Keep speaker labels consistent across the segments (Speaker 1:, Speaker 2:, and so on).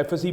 Speaker 1: FSC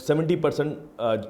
Speaker 1: 70%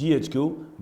Speaker 1: GHQ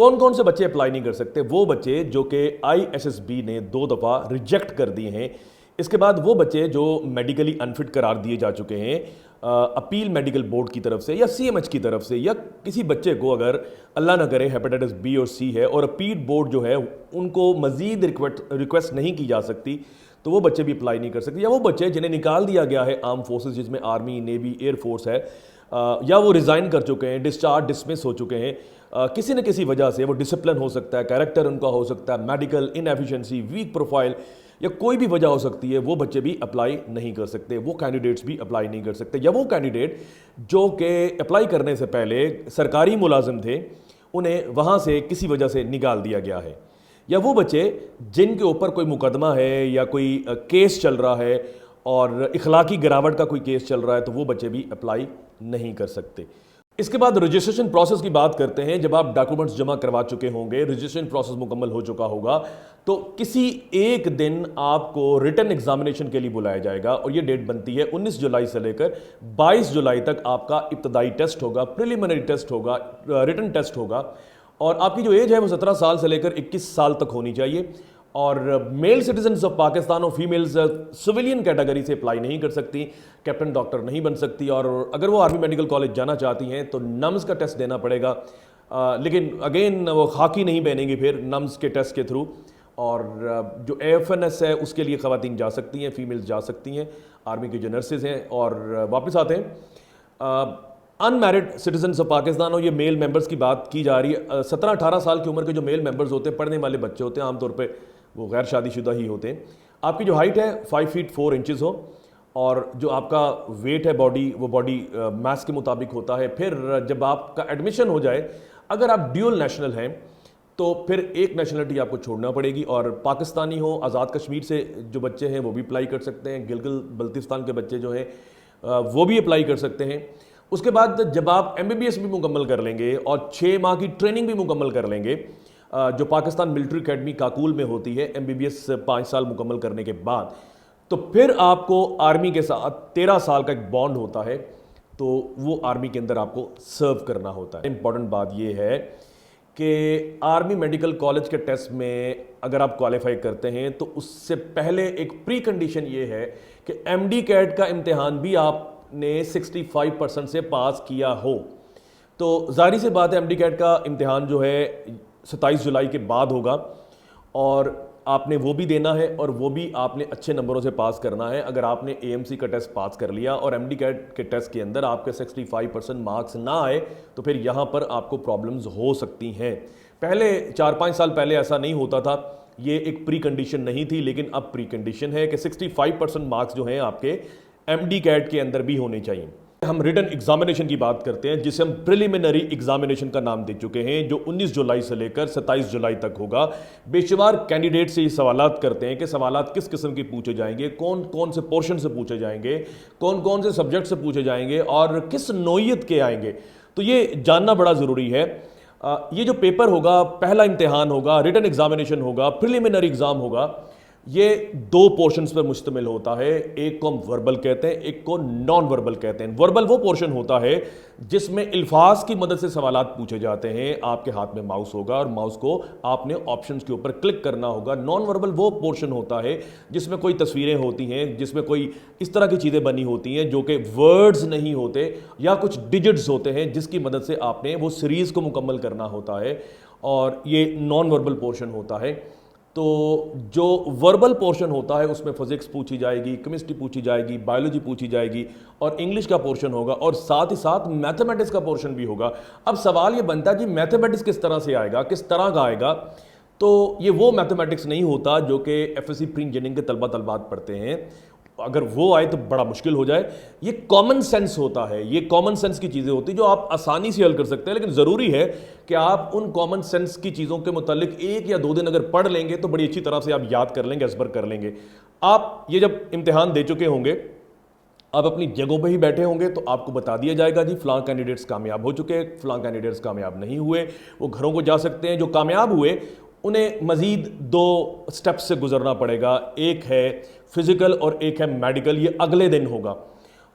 Speaker 1: کون کون سے بچے اپلائی نہیں کر سکتے؟ وہ بچے جو کہ ISSB نے 2 دفعہ ریجیکٹ کر دیے ہیں، اس کے بعد وہ بچے جو میڈیکلی انفٹ قرار دیے جا چکے ہیں اپیل میڈیکل بورڈ کی طرف سے یا CMH کی طرف سے، یا کسی بچے کو اگر اللہ نہ کرے ہیپیٹائٹس B اور C ہے اور اپیل بورڈ جو ہے ان کو مزید ریکویسٹ نہیں کی جا سکتی، تو وہ بچے بھی اپلائی نہیں کر سکتے۔ یا وہ بچے جنہیں نکال دیا گیا ہے آرم فورسز، جس میں آرمی، نیوی، ایئر فورس ہے، یا وہ ریزائن کر چکے ہیں، ڈسچارج، ڈسمس ہو چکے ہیں، کسی نہ کسی وجہ سے، وہ ڈسپلن ہو سکتا ہے، کیریکٹر ان کا ہو سکتا ہے، میڈیکل انیفیشنسی، ویک پروفائل، یا کوئی بھی وجہ ہو سکتی ہے، وہ بچے بھی اپلائی نہیں کر سکتے، وہ کینڈیڈیٹس بھی اپلائی نہیں کر سکتے۔ یا وہ کینڈیڈیٹ جو کہ اپلائی کرنے سے پہلے سرکاری ملازم تھے، انہیں وہاں سے کسی وجہ سے نکال دیا گیا ہے۔ یا وہ بچے جن کے اوپر کوئی مقدمہ ہے یا کوئی کیس چل رہا ہے اور اخلاقی گراوٹ کا کوئی کیس چل رہا ہے، تو وہ بچے بھی اپلائی نہیں کر سکتے۔ اس کے بعد رجسٹریشن پروسیس کی بات کرتے ہیں۔ جب آپ ڈاکومنٹس جمع کروا چکے ہوں گے، رجسٹریشن پروسیس مکمل ہو چکا ہوگا، تو کسی ایک دن آپ کو ریٹن ایگزامینیشن کے لیے بلایا جائے گا، اور یہ ڈیٹ بنتی ہے 19 جولائی سے لے کر 22 جولائی تک آپ کا ابتدائی ٹیسٹ ہوگا، پریلیمنری ٹیسٹ ہوگا، ریٹن ٹیسٹ ہوگا، اور آپ کی جو ایج ہے وہ 17 سال سے لے کر 21 سال تک ہونی چاہیے، اور میل سٹیزنز آف پاکستان اور فیمیلز سویلین کیٹیگری سے اپلائی نہیں کر سکتی، کیپٹن ڈاکٹر نہیں بن سکتی، اور اگر وہ آرمی میڈیکل کالج جانا چاہتی ہیں تو نمز کا ٹیسٹ دینا پڑے گا، لیکن اگین وہ خاکی نہیں بنیں گی پھر نمز کے ٹیسٹ کے تھرو۔ اور جو AFNS ہے اس کے لیے خواتین جا سکتی ہیں، فیمیلز جا سکتی ہیں، آرمی کے جو نرسز ہیں۔ اور واپس آتے ہیں in married citizens of Pakistan, اور یہ میل ممبرز کی بات کی جا رہی ہے۔ 17-18 سال کی عمر کے جو میل ممبرز ہوتے ہیں، پڑھنے والے بچے ہوتے ہیں، عام طور پہ وہ غیر شادی شدہ ہی ہوتے ہیں۔ آپ کی جو ہائٹ ہے 5 فیٹ 4 انچز ہو، اور جو آپ کا ویٹ ہے باڈی، وہ باڈی میس کے مطابق ہوتا ہے۔ پھر جب آپ کا ایڈمیشن ہو جائے، اگر آپ ڈیول نیشنل ہیں تو پھر ایک نیشنلٹی آپ کو چھوڑنا پڑے گی، اور پاکستانی ہو، آزاد کشمیر سے جو بچے ہیں وہ بھی اپلائی کر سکتے ہیں، گلگت بلتستان کے بچے جو ہیں وہ بھی اپلائی کر سکتے ہیں۔ اس کے بعد جب آپ MBBS بھی مکمل کر لیں گے اور 6 ماہ کی ٹریننگ بھی مکمل کر لیں گے، جو پاکستان ملٹری اکیڈمی کاکول میں ہوتی ہے، MBBS 5 سال مکمل کرنے کے بعد، تو پھر آپ کو آرمی کے ساتھ 13 سال کا ایک بانڈ ہوتا ہے، تو وہ آرمی کے اندر آپ کو سرو کرنا ہوتا ہے۔ امپورٹنٹ بات یہ ہے کہ آرمی میڈیکل کالج کے ٹیسٹ میں اگر آپ کوالیفائی کرتے ہیں تو اس سے پہلے ایک پری کنڈیشن یہ ہے کہ MD کیٹ کا امتحان بھی آپ نے 65% سے پاس کیا ہو۔ تو ظاہری سی بات ہے MD کیٹ کا امتحان جو ہے 27 جولائی کے بعد ہوگا، اور آپ نے وہ بھی دینا ہے، اور وہ بھی آپ نے اچھے نمبروں سے پاس کرنا ہے۔ اگر آپ نے AMC کا ٹیسٹ پاس کر لیا اور MD کیٹ کے ٹیسٹ کے اندر آپ کے 65% مارکس نہ آئے، تو پھر یہاں پر آپ کو پرابلمز ہو سکتی ہیں۔ پہلے 4-5 سال پہلے ایسا نہیں ہوتا تھا، یہ ایک پری کنڈیشن نہیں تھی، لیکن اب پری کنڈیشن ہے کہ 65% مارکس جو ہیں آپ کے MD کیٹ کے اندر بھی ہونے چاہیے۔ ہم ریٹن ایگزامینیشن کی بات کرتے ہیں، جسے ہم پریلیمنری ایگزامینیشن کا نام دے چکے ہیں، جو 19 جولائی سے لے کر 27 جولائی تک ہوگا۔ بے شمار کینڈیڈیٹ سے یہ سوالات کرتے ہیں کہ سوالات کس قسم کے پوچھے جائیں گے، کون کون سے پورشن سے پوچھے جائیں گے، کون کون سے سبجیکٹ سے پوچھے جائیں گے، اور کس نوعیت کے آئیں گے۔ تو یہ جاننا بڑا ضروری ہے۔ یہ جو پیپر ہوگا، پہلا امتحان ہوگا، ریٹن ایگزامینیشن ہوگا، پریلیمنری ایگزام ہوگا، یہ 2 پورشنز پر مشتمل ہوتا ہے۔ ایک کو ہم وربل کہتے ہیں، ایک کو نان وربل کہتے ہیں۔ وربل وہ پورشن ہوتا ہے جس میں الفاظ کی مدد سے سوالات پوچھے جاتے ہیں، آپ کے ہاتھ میں ماؤس ہوگا اور ماؤس کو آپ نے آپشنز کے اوپر کلک کرنا ہوگا۔ نان وربل وہ پورشن ہوتا ہے جس میں کوئی تصویریں ہوتی ہیں، جس میں کوئی اس طرح کی چیزیں بنی ہوتی ہیں جو کہ ورڈز نہیں ہوتے، یا کچھ ڈیجٹس ہوتے ہیں جس کی مدد سے آپ نے وہ سیریز کو مکمل کرنا ہوتا ہے، اور یہ نان وربل پورشن ہوتا ہے۔ تو جو وربل پورشن ہوتا ہے اس میں فزکس پوچھی جائے گی، کیمسٹری پوچھی جائے گی، بایولوجی پوچھی جائے گی، اور انگلش کا پورشن ہوگا، اور ساتھ ہی ساتھ میتھمیٹکس کا پورشن بھی ہوگا۔ اب سوال یہ بنتا ہے کہ میتھمیٹکس کس طرح سے آئے گا، کس طرح کا آئے گا؟ تو یہ وہ میتھمیٹکس نہیں ہوتا جو کہ FSC پری انجینئرنگ کے طلبات پڑھتے ہیں۔ اگر وہ آئے تو بڑا مشکل ہو جائے۔ یہ کامن سینس ہوتا ہے، یہ کامن سینس کی چیزیں ہوتی ہیں جو آپ آسانی سے حل کر سکتے ہیں، لیکن ضروری ہے کہ آپ ان کامن سینس کی چیزوں کے متعلق 1 یا 2 دن اگر پڑھ لیں گے تو بڑی اچھی طرح سے آپ یاد کر لیں گے، ازبر کر لیں گے۔ آپ یہ جب امتحان دے چکے ہوں گے، آپ اپنی جگہوں پہ ہی بیٹھے ہوں گے، تو آپ کو بتا دیا جائے گا جی فلاں کینڈیڈیٹس کامیاب ہو چکے، فلاں کینڈیڈیٹس کامیاب نہیں ہوئے، وہ گھروں کو جا سکتے ہیں۔ جو کامیاب ہوئے انہیں مزید 2 سٹیپس سے گزرنا پڑے گا، ایک ہے فزیکل اور ایک ہے میڈیکل، یہ اگلے دن ہوگا،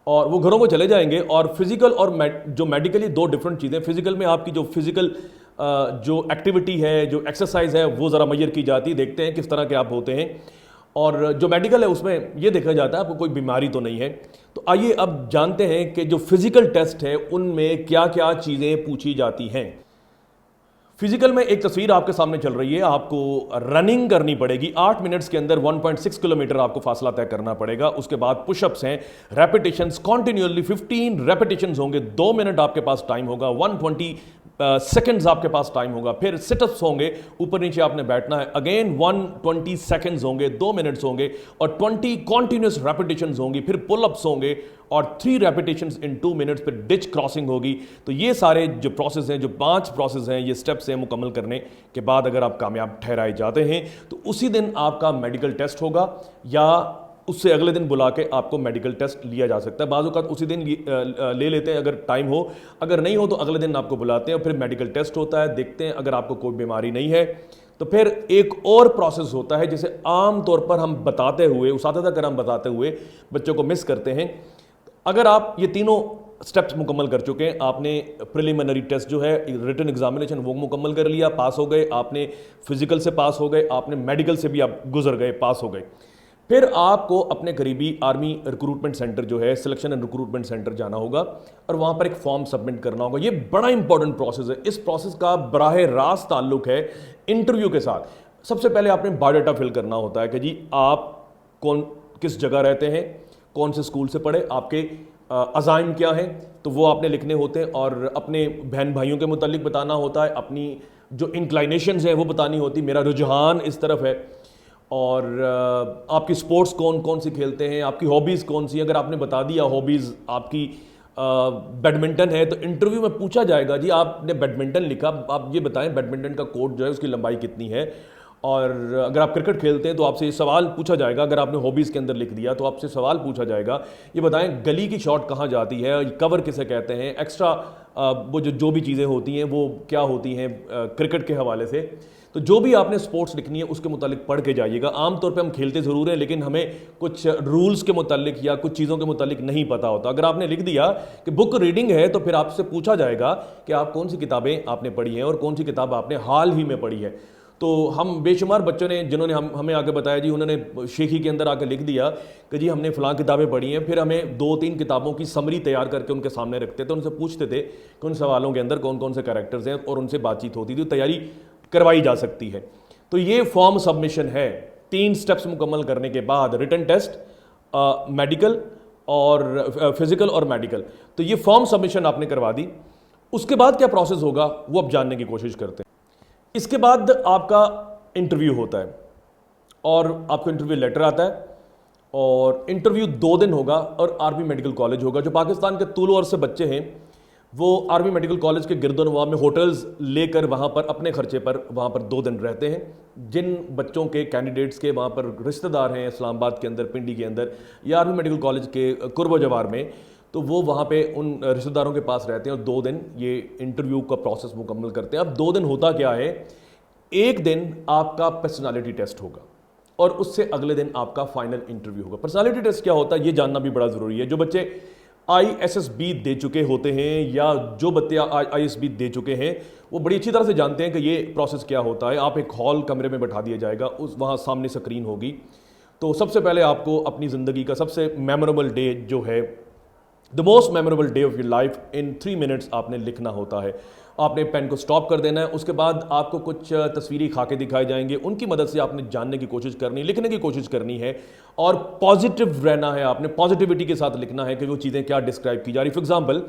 Speaker 1: اور وہ گھروں کو چلے جائیں گے۔ اور فزیکل اور جو میڈیکل، یہ 2 ڈفرنٹ چیزیں۔ فزیکل میں آپ کی جو فزیکل جو ایکٹیویٹی ہے, جو ایکسرسائز ہے, وہ ذرا میئر کی جاتی ہے, دیکھتے ہیں کس طرح کے آپ ہوتے ہیں. اور جو میڈیکل ہے اس میں یہ دیکھا جاتا ہے آپ کو کوئی بیماری تو نہیں ہے. تو آئیے اب جانتے ہیں کہ جو فزیکل ٹیسٹ ہے ان میں کیا کیا چیزیں پوچھی جاتی ہیں. فزیکل میں ایک تصویر آپ کے سامنے چل رہی ہے, آپ کو رننگ کرنی پڑے گی 8 منٹس کے اندر 1.6 کلومیٹر آپ کو فاصلہ طے کرنا پڑے گا. اس کے بعد پش اپس ہیں, ریپیٹیشنز کنٹینیوسلی 15 ریپیٹیشنز ہوں گے, 2 منٹ آپ کے پاس ٹائم ہوگا, 120 سیکنڈز آپ کے پاس ٹائم ہوگا. پھر سٹ اپس ہوں گے, اوپر نیچے آپ نے بیٹھنا ہے, اگین 120 سیکنڈز ہوں گے, 2 منٹس ہوں گے, اور 20 کنٹینیوس ریپیٹیشنز ہوں گی. پھر پل اپس ہوں گے اور 3 ریپیٹیشنز ان 2 منٹس. پھر ڈچ کراسنگ ہوگی. تو یہ سارے جو پروسیس ہیں, جو 5 پروسیس ہیں, یہ سٹیپس ہیں, مکمل کرنے کے بعد اگر آپ کامیاب ٹھہرائے جاتے ہیں تو اسی دن آپ کا میڈیکل ٹیسٹ ہوگا, یا اس سے اگلے دن بلا کے آپ کو میڈیکل ٹیسٹ لیا جا سکتا ہے. بعض اوقات اسی دن لے لیتے ہیں اگر ٹائم ہو, اگر نہیں ہو تو اگلے دن آپ کو بلاتے ہیں, اور پھر میڈیکل ٹیسٹ ہوتا ہے, دیکھتے ہیں اگر آپ کو کوئی بیماری نہیں ہے تو پھر ایک اور پروسیس ہوتا ہے جسے عام طور پر ہم بتاتے ہوئے, اساتذہ کرام بتاتے ہوئے بچوں کو مس کرتے ہیں. اگر آپ یہ تینوں سٹیپس مکمل کر چکے ہیں, آپ نے پریلیمنری ٹیسٹ جو ہے ریٹن ایگزامینیشن وہ مکمل کر لیا, پاس ہو گئے, آپ نے فزیکل سے پاس ہو گئے, آپ نے میڈیکل سے بھی آپ گزر گئے, پاس ہو گئے, پھر آپ کو اپنے قریبی آرمی ریکروٹمنٹ سینٹر جو ہے, سلیکشن اینڈ ریکروٹمنٹ سینٹر جانا ہوگا اور وہاں پر ایک فارم سبمٹ کرنا ہوگا. یہ بڑا امپورٹنٹ پروسیس ہے. اس پروسیس کا براہ راست تعلق ہے انٹرویو کے ساتھ. سب سے پہلے آپ نے بایو ڈاٹا فل کرنا ہوتا ہے کہ جی آپ کس جگہ رہتے ہیں, کون سے اسکول سے پڑھے, آپ کے عزائم کیا ہیں, تو وہ آپ نے لکھنے ہوتے ہیں, اور اپنے بہن بھائیوں کے متعلق بتانا ہوتا ہے, اپنی جو انکلائنیشنز ہیں وہ بتانی ہوتی, میرا رجحان اس طرف ہے, اور آپ کی سپورٹس کون سی کھیلتے ہیں, آپ کی ہابیز کون سی. اگر آپ نے بتا دیا ہابیز آپ کی بیڈمنٹن ہے تو انٹرویو میں پوچھا جائے گا جی آپ نے بیڈمنٹن لکھا, آپ یہ بتائیں بیڈمنٹن کا کورٹ جو ہے اس کی لمبائی کتنی ہے. اور اگر آپ کرکٹ کھیلتے ہیں تو آپ سے یہ سوال پوچھا جائے گا, اگر آپ نے ہابیز کے اندر لکھ دیا تو آپ سے سوال پوچھا جائے گا, یہ بتائیں گلی کی شاٹ کہاں جاتی ہے, کور کسے کہتے ہیں, ایکسٹرا وہ جو بھی چیزیں ہوتی ہیں وہ کیا ہوتی ہیں کرکٹ کے حوالے سے. تو جو بھی آپ نے سپورٹس لکھنی ہے اس کے متعلق پڑھ کے جائیے گا. عام طور پہ ہم کھیلتے ضرور ہیں لیکن ہمیں کچھ رولز کے متعلق یا کچھ چیزوں کے متعلق نہیں پتہ ہوتا. اگر آپ نے لکھ دیا کہ بک ریڈنگ ہے تو پھر آپ سے پوچھا جائے گا کہ آپ کون سی کتابیں آپ نے پڑھی ہیں اور کون سی کتاب آپ نے حال ہی میں پڑھی ہے. تو ہم بے شمار بچوں نے جنہوں نے ہمیں آگے بتایا جی انہوں نے شیخی کے اندر آ کے لکھ دیا کہ جی ہم نے فلاں کتابیں پڑھی ہیں, پھر ہمیں 2-3 کتابوں کی سمری تیار کر کے ان کے سامنے رکھتے تھے, ان سے پوچھتے تھے کہ ان سوالوں کے اندر کون کون سے کریکٹرز ہیں, اور ان سے بات چیت ہوتی تھی, تیاری کروائی جا سکتی ہے. تو یہ فارم سبمیشن ہے. 3 سٹیپس مکمل کرنے کے بعد ریٹن ٹیسٹ, میڈیکل اور فزیکل اور میڈیکل, تو یہ فارم سبمیشن آپ نے کروا دی. اس کے بعد کیا پروسیس ہوگا وہ اب جاننے کی کوشش کرتے ہیں. اس کے بعد آپ کا انٹرویو ہوتا ہے اور آپ کو انٹرویو لیٹر آتا ہے, اور انٹرویو 2 دن ہوگا اور آرمی میڈیکل کالج ہوگا. جو پاکستان کے طول و عرض سے بچے ہیں وہ آرمی میڈیکل کالج کے گرد و نواح میں ہوٹلز لے کر وہاں پر اپنے خرچے پر وہاں پر 2 دن رہتے ہیں. جن بچوں کے کینڈیڈیٹس کے وہاں پر رشتہ دار ہیں اسلام آباد کے اندر, پنڈی کے اندر, یا آرمی میڈیکل کالج کے قرب و جوار میں, تو وہ وہاں پہ ان رشتہ داروں کے پاس رہتے ہیں اور 2 دن یہ انٹرویو کا پروسیس مکمل کرتے ہیں. اب 2 دن ہوتا کیا ہے, ایک دن آپ کا پرسنالٹی ٹیسٹ ہوگا اور اس سے اگلے دن آپ کا فائنل انٹرویو ہوگا. پرسنالٹی ٹیسٹ کیا ہوتا ہے یہ جاننا بھی بڑا ضروری ہے. جو بچے ISSB دے چکے ہوتے ہیں یا جو بچے ISB دے چکے ہیں وہ بڑی اچھی طرح سے جانتے ہیں کہ یہ پروسیس کیا ہوتا ہے. آپ ایک ہال کمرے میں بٹھا دیا جائے گا, وہاں سامنے سکرین ہوگی. تو سب سے پہلے آپ کو اپنی زندگی کا سب سے میموریبل ڈے جو ہے, the most memorable day of your life, in 3 minutes آپ نے لکھنا ہوتا ہے. آپ نے پین کو سٹاپ کر دینا ہے. اس کے بعد آپ کو کچھ تصویری خاکے دکھائے جائیں گے, ان کی مدد سے آپ نے جاننے کی کوشش کرنی, لکھنے کی کوشش کرنی ہے, اور پازیٹیو رہنا ہے. آپ نے پازیٹیوٹی کے ساتھ لکھنا ہے کہ وہ چیزیں کیا ڈسکرائب کی جا رہی. فار ایگزامپل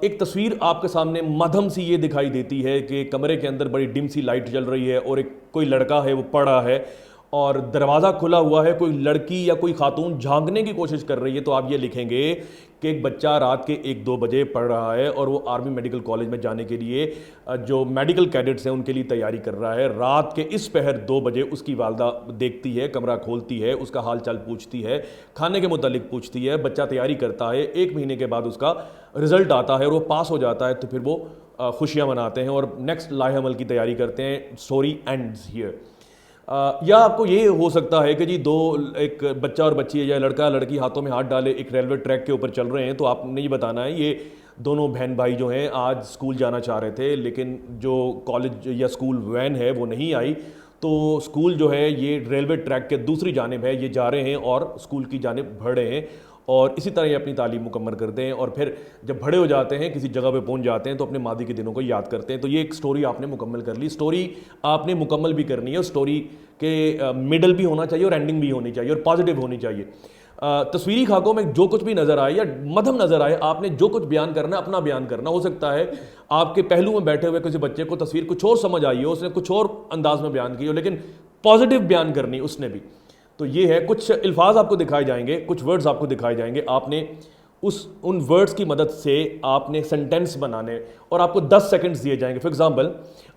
Speaker 1: ایک تصویر آپ کے سامنے مدھم سی یہ دکھائی دیتی ہے کہ کمرے کے اندر بڑی ڈم سی لائٹ جل رہی ہے اور کوئی لڑکا ہے وہ پڑھ رہا ہے اور دروازہ کھلا ہوا ہے, کوئی لڑکی یا کوئی خاتون جھانکنے کی کوشش کر رہی ہے. تو آپ یہ لکھیں گے کہ ایک بچہ رات کے 1-2 بجے پڑھ رہا ہے اور وہ آرمی میڈیکل کالج میں جانے کے لیے جو میڈیکل کیڈٹس ہیں ان کے لیے تیاری کر رہا ہے. رات کے اس پہر 2 بجے اس کی والدہ دیکھتی ہے, کمرہ کھولتی ہے, اس کا حال چال پوچھتی ہے, کھانے کے متعلق پوچھتی ہے. بچہ تیاری کرتا ہے, 1 مہینے کے بعد اس کا رزلٹ آتا ہے اور وہ پاس ہو جاتا ہے. تو پھر وہ خوشیاں مناتے ہیں اور نیکسٹ لاہے عمل کی تیاری کرتے ہیں. Story ends here. یا آپ کو یہ ہو سکتا ہے کہ جی ایک بچہ اور بچی ہے یا لڑکا لڑکی ہاتھوں میں ہاتھ ڈالے ایک ریلوے ٹریک کے اوپر چل رہے ہیں, تو آپ نے یہ بتانا ہے یہ دونوں بہن بھائی جو ہیں آج اسکول جانا چاہ رہے تھے لیکن جو کالج یا اسکول وین ہے وہ نہیں آئی، تو اسکول جو ہے یہ ریلوے ٹریک کے دوسری جانب ہے، یہ جا رہے ہیں اور اسکول کی جانب بڑھ رہے ہیں اور اسی طرح یہ اپنی تعلیم مکمل کرتے ہیں اور پھر جب بڑے ہو جاتے ہیں کسی جگہ پہ پہنچ جاتے ہیں تو اپنے ماضی کے دنوں کو یاد کرتے ہیں۔ تو یہ ایک سٹوری آپ نے مکمل کر لی، سٹوری آپ نے مکمل بھی کرنی ہے، سٹوری کے مڈل بھی ہونا چاہیے اور اینڈنگ بھی ہونی چاہیے اور پازیٹیو ہونی چاہیے۔ تصویری خاکوں میں جو کچھ بھی نظر آئے یا مدھم نظر آئے، آپ نے جو کچھ بیان کرنا ہے اپنا بیان کرنا۔ ہو سکتا ہے آپ کے پہلو میں بیٹھے ہوئے کسی بچے کو تصویر کچھ اور سمجھ آئی ہو، اس نے کچھ اور انداز میں بیان کی ہو، لیکن پازیٹیو بیان کرنی اس نے بھی۔ تو یہ ہے، کچھ الفاظ آپ کو دکھائے جائیں گے، کچھ ورڈز آپ کو دکھائے جائیں گے، آپ نے ان ورڈز کی مدد سے آپ نے سنٹینس بنانے اور آپ کو 10 سیکنڈز دیے جائیں گے۔ فار ایگزامپل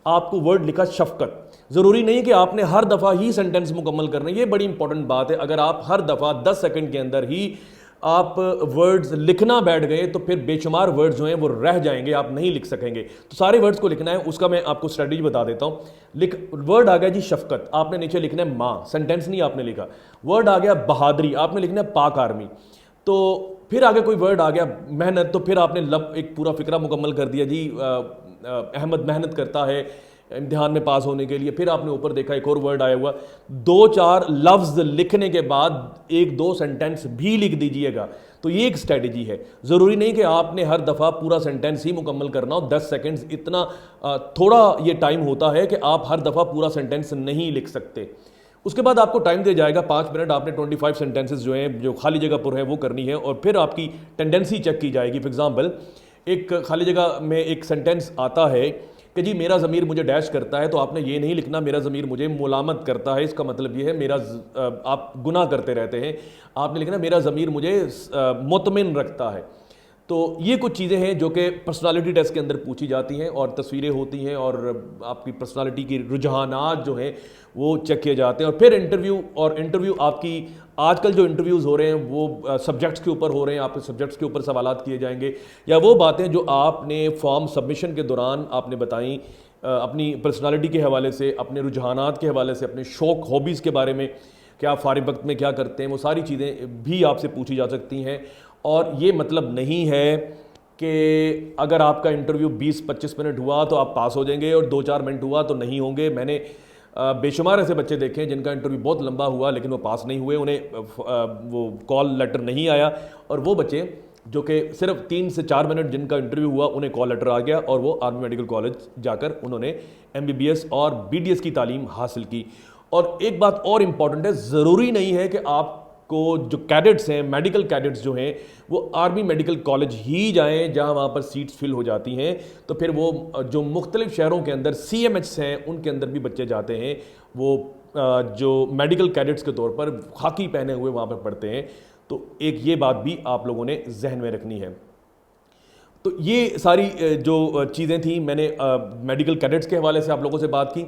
Speaker 1: آپ کو ورڈ لکھا شفقت، ضروری نہیں کہ آپ نے ہر دفعہ ہی سنٹینس مکمل کرنا ہے، یہ بڑی امپورٹنٹ بات ہے۔ اگر آپ ہر دفعہ 10 سیکنڈ کے اندر ہی آپ ورڈز لکھنا بیٹھ گئے تو پھر بے شمار ورڈز جو ہیں وہ رہ جائیں گے، آپ نہیں لکھ سکیں گے۔ تو سارے ورڈز کو لکھنا ہے، اس کا میں آپ کو اسٹریٹجی بتا دیتا ہوں۔ ورڈ آ گیا جی شفقت، آپ نے نیچے لکھنا ہے ماں، سنٹینس نہیں آپ نے لکھا۔ ورڈ آ گیا بہادری، آپ نے لکھنا ہے پاک آرمی۔ تو پھر آگے کوئی ورڈ آ گیا محنت، تو پھر آپ نے ایک پورا فقرہ مکمل کر دیا جی احمد محنت کرتا ہے امتحان میں پاس ہونے کے لیے۔ پھر آپ نے اوپر دیکھا ایک اور ورڈ آیا ہوا، 2-4 لفظ لکھنے کے بعد 1-2 سنٹینس بھی لکھ دیجئے گا۔ تو یہ ایک اسٹریٹجی ہے، ضروری نہیں کہ آپ نے ہر دفعہ پورا سنٹینس ہی مکمل کرنا ہو۔ 10 سیکنڈز اتنا تھوڑا یہ ٹائم ہوتا ہے کہ آپ ہر دفعہ پورا سنٹینس نہیں لکھ سکتے۔ اس کے بعد آپ کو ٹائم دیا جائے گا 5 منٹ، آپ نے 25 سینٹینسز جو ہیں جو خالی جگہ پر ہے وہ کرنی ہے اور پھر آپ کی ٹینڈنسی چیک کی جائے گی۔ فار ایگزامپل ایک خالی جگہ میں ایک سینٹینس آتا ہے کہ جی میرا ضمیر مجھے ڈیش کرتا ہے، تو آپ نے یہ نہیں لکھنا میرا ضمیر مجھے ملامت کرتا ہے، اس کا مطلب یہ ہے آپ گناہ کرتے رہتے ہیں، آپ نے لکھنا میرا ضمیر مجھے مطمئن رکھتا ہے۔ تو یہ کچھ چیزیں ہیں جو کہ پرسنالٹی ٹیسٹ کے اندر پوچھی جاتی ہیں اور تصویریں ہوتی ہیں اور آپ کی پرسنالٹی کی رجحانات جو ہیں وہ چیک کیے جاتے ہیں۔ اور پھر انٹرویو آپ کی آج کل جو انٹرویوز ہو رہے ہیں وہ سبجیکٹس کے اوپر ہو رہے ہیں، آپ کے سبجیکٹس کے اوپر سوالات کیے جائیں گے یا وہ باتیں جو آپ نے فارم سبمیشن کے دوران آپ نے بتائیں اپنی پرسنالٹی کے حوالے سے، اپنے رجحانات کے حوالے سے، اپنے شوق ہابیز کے بارے میں، کہ آپ فارغ وقت میں کیا کرتے ہیں، وہ ساری چیزیں بھی آپ سے پوچھی جا سکتی ہیں۔ اور یہ مطلب نہیں ہے کہ اگر آپ کا انٹرویو 20-25 منٹ ہوا تو آپ پاس ہو جائیں گے اور 2-4 منٹ ہوا تو نہیں ہوں گے۔ میں نے بے شمار ایسے بچے دیکھے ہیں جن کا انٹرویو بہت لمبا ہوا لیکن وہ پاس نہیں ہوئے، انہیں وہ کال لیٹر نہیں آیا، اور وہ بچے جو کہ صرف 3 سے 4 منٹ جن کا انٹرویو ہوا انہیں کال لیٹر آ گیا اور وہ آرمی میڈیکل کالج جا کر انہوں نے MBBS اور BDS کی تعلیم حاصل کی۔ اور ایک بات اور امپورٹنٹ ہے، ضروری نہیں ہے کہ آپ کو جو کیڈٹس ہیں، میڈیکل کیڈٹس جو ہیں وہ آرمی میڈیکل کالج ہی جائیں جہاں وہاں پر سیٹس فل ہو جاتی ہیں۔ تو پھر وہ جو مختلف شہروں کے اندر CMHs ہیں ان کے اندر بھی بچے جاتے ہیں، وہ جو میڈیکل کیڈٹس کے طور پر خاکی پہنے ہوئے وہاں پر پڑھتے ہیں۔ تو ایک یہ بات بھی آپ لوگوں نے ذہن میں رکھنی ہے۔ تو یہ ساری جو چیزیں تھیں میں نے میڈیکل کیڈٹس کے حوالے سے آپ لوگوں سے بات کی۔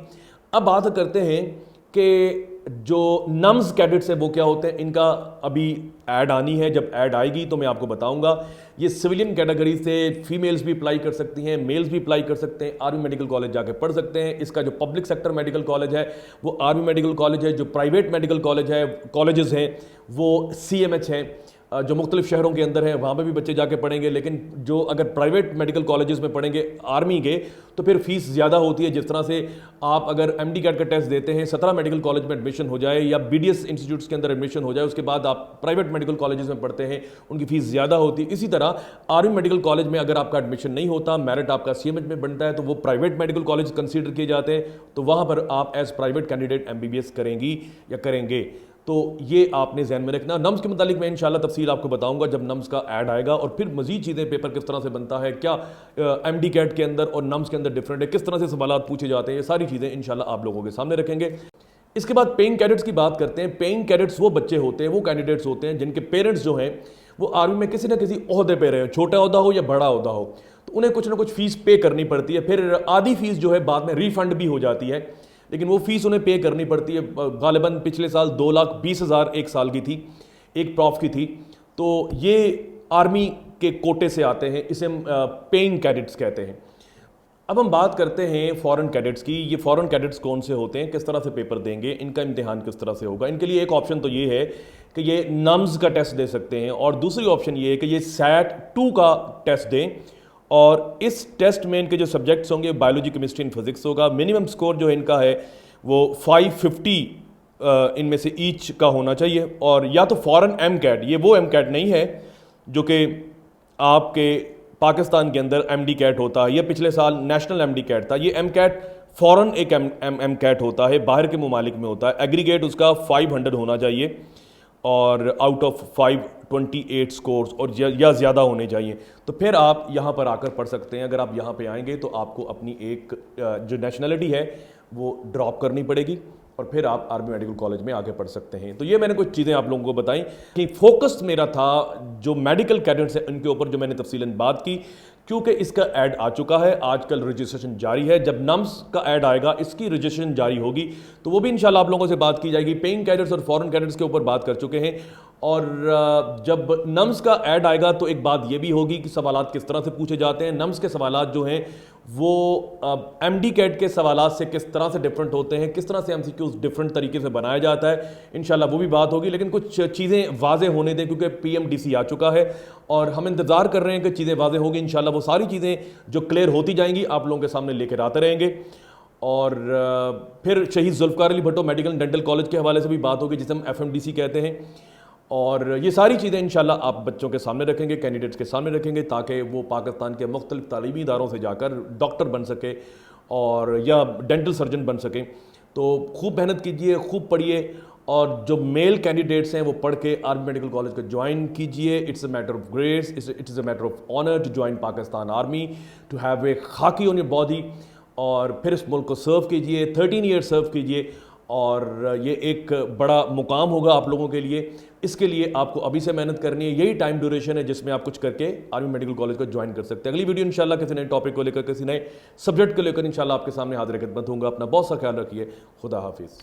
Speaker 1: اب بات کرتے ہیں کہ جو نمز کیڈٹس ہیں وہ کیا ہوتے ہیں، ان کا ابھی ایڈ آنی ہے، جب ایڈ آئے گی تو میں آپ کو بتاؤں گا۔ یہ سویلین کیٹیگری سے فیمیلز بھی اپلائی کر سکتی ہیں، میلز بھی اپلائی کر سکتے ہیں، آرمی میڈیکل کالج جا کے پڑھ سکتے ہیں۔ اس کا جو پبلک سیکٹر میڈیکل کالج ہے وہ آرمی میڈیکل کالج ہے، جو پرائیویٹ میڈیکل کالجز ہیں وہ CMH ہیں، جو مختلف شہروں کے اندر ہیں وہاں پہ بھی بچے جا کے پڑھیں گے۔ لیکن جو اگر پرائیویٹ میڈیکل کالجز میں پڑھیں گے آرمی کے تو پھر فیس زیادہ ہوتی ہے۔ جس طرح سے آپ اگر MD کیٹ کا ٹیسٹ دیتے ہیں، 17 میڈیکل کالج میں ایڈمیشن ہو جائے یا BDS انسٹیٹیوٹس کے اندر ایڈمیشن ہو جائے، اس کے بعد آپ پرائیویٹ میڈیکل کالجز میں پڑھتے ہیں، ان کی فیس زیادہ ہوتی ہے۔ اسی طرح آرمی میڈیکل کالج میں اگر آپ کا ایڈمیشن نہیں ہوتا، میرٹ آپ کا CMH میں بنتا ہے، تو وہ پرائیویٹ میڈیکل کالج کنسیڈر کیے جاتے ہیں، تو وہاں پر آپ ایز پرائیویٹ کینڈیڈیٹ MBBS کریں گی یا کریں گے۔ تو یہ آپ نے ذہن میں رکھنا۔ نمز کے متعلق میں انشاءاللہ تفصیل آپ کو بتاؤں گا جب نمز کا ایڈ آئے گا، اور پھر مزید چیزیں پیپر کس طرح سے بنتا ہے، کیا MD کیٹ کے اندر اور نمز کے اندر ڈفرینٹ ہے، کس طرح سے سوالات پوچھے جاتے ہیں، یہ ساری چیزیں انشاءاللہ آپ لوگوں کے سامنے رکھیں گے۔ اس کے بعد پیئنگ کیڈٹس کی بات کرتے ہیں۔ پیئنگ کیڈٹس وہ بچے ہوتے ہیں، وہ کینڈیڈیٹس ہوتے ہیں جن کے پیرنٹس جو ہیں وہ آرمی میں کسی نہ کسی عہدے پہ رہے ہیں، چھوٹا عہدہ ہو یا بڑا عہدہ ہو، تو انہیں کچھ نہ کچھ فیس پے کرنی پڑتی ہے۔ پھر آدھی فیس جو ہے بعد میں ریفنڈ بھی ہو جاتی ہے، لیکن وہ فیس انہیں پے کرنی پڑتی ہے۔ غالباً پچھلے سال 2,20,000 ایک سال کی تھی، ایک پروف کی تھی۔ تو یہ آرمی کے کوٹے سے آتے ہیں، اسے ہم پیئنگ کیڈٹس کہتے ہیں۔ اب ہم بات کرتے ہیں فورن کیڈٹس کی۔ یہ فورن کیڈٹس کون سے ہوتے ہیں، کس طرح سے پیپر دیں گے، ان کا امتحان کس طرح سے ہوگا۔ ان کے لیے ایک آپشن تو یہ ہے کہ یہ نمز کا ٹیسٹ دے سکتے ہیں، اور دوسری آپشن یہ ہے کہ یہ SAT 2 کا ٹیسٹ دیں، اور اس ٹیسٹ میں ان کے جو سبجیکٹس ہوں گے بایولوجی کیمسٹری اینڈ فزکس ہوگا. منیمم سکور جو ان کا ہے وہ 550 ان میں سے ایچ کا ہونا چاہیے. اور یا تو فورن ایم کیٹ, یہ وہ ایم کیٹ نہیں ہے جو کہ آپ کے پاکستان کے اندر ایم ڈی کیٹ ہوتا ہے, یہ پچھلے سال نیشنل ایم ڈی کیٹ تھا. یہ ایم کیٹ فورن ایک ایم کیٹ ہوتا ہے, باہر کے ممالک میں ہوتا ہے. ایگریگیٹ اس کا 500 ہونا چاہیے اور آؤٹ آف 528 سکورز اور یا زیادہ ہونے چاہیے. تو پھر آپ یہاں پر آ کر پڑھ سکتے ہیں. اگر آپ یہاں پہ آئیں گے تو آپ کو اپنی ایک جو نیشنلٹی ہے وہ ڈراپ کرنی پڑے گی اور پھر آپ آرمی میڈیکل کالج میں آگے پڑھ سکتے ہیں. تو یہ میں نے کچھ چیزیں آپ لوگوں کو بتائیں کہ فوکس میرا تھا جو میڈیکل کیڈٹس ہیں ان کے اوپر, جو میں نے تفصیلاً بات کی, کیونکہ اس کا ایڈ آ چکا ہے. آج کل رجسٹریشن جاری ہے. جب نمس کا ایڈ آئے گا, اس کی رجسٹریشن جاری ہوگی تو وہ بھی انشاءاللہ آپ لوگوں سے بات کی جائے گی. پیئنگ کیڈٹس اور فورن کیڈٹس کے اوپر بات کر چکے ہیں. اور جب نمس کا ایڈ آئے گا تو ایک بات یہ بھی ہوگی کہ سوالات کس طرح سے پوچھے جاتے ہیں. نمس کے سوالات جو ہیں وہ ایم ڈی کیٹ کے سوالات سے کس طرح سے ڈفرنٹ ہوتے ہیں, کس طرح سے ایم سی کیوز ڈفرنٹ طریقے سے بنایا جاتا ہے. انشاءاللہ وہ بھی بات ہوگی, لیکن کچھ چیزیں واضح ہونے دیں کیونکہ پی ایم ڈی سی آ چکا ہے اور ہم انتظار کر رہے ہیں کہ چیزیں واضح ہوگی. انشاءاللہ وہ ساری چیزیں جو کلیئر ہوتی جائیں گی آپ لوگوں کے سامنے لے کر آتے رہیں گے. اور پھر شہید Zulfiqar Ali Bhutto medical and dental college کے حوالے سے بھی بات ہوگی جسے ہم ایف ایم ڈی سی کہتے ہیں. اور یہ ساری چیزیں انشاءاللہ آپ بچوں کے سامنے رکھیں گے, کینڈیڈیٹس کے سامنے رکھیں گے, تاکہ وہ پاکستان کے مختلف تعلیمی اداروں سے جا کر ڈاکٹر بن سکے اور یا ڈینٹل سرجن بن سکیں. تو خوب محنت کیجئے, خوب پڑھیے, اور جو میل کینڈیڈیٹس ہیں وہ پڑھ کے آرمی میڈیکل کالج کو جوائن کیجئے. It's a matter of grace, it is a matter of honour to join Pakistan army, to have a khaki on your body, اور پھر اس ملک کو سرو کیجئے, 13 ایئر سرو کیجئے. اور یہ ایک بڑا مقام ہوگا آپ لوگوں کے لیے. اس کے لیے آپ کو ابھی سے محنت کرنی ہے. یہی ٹائم ڈیوریشن ہے جس میں آپ کچھ کر کے آرمی میڈیکل کالج کو جوائن کر سکتے ہیں. اگلی ویڈیو انشاءاللہ کسی نئے ٹاپک کو لے کر, کسی نئے سبجیکٹ کو لے کر انشاءاللہ آپ کے سامنے حاضر خدمت ہوں گا. اپنا بہت سا خیال رکھیے. خدا حافظ.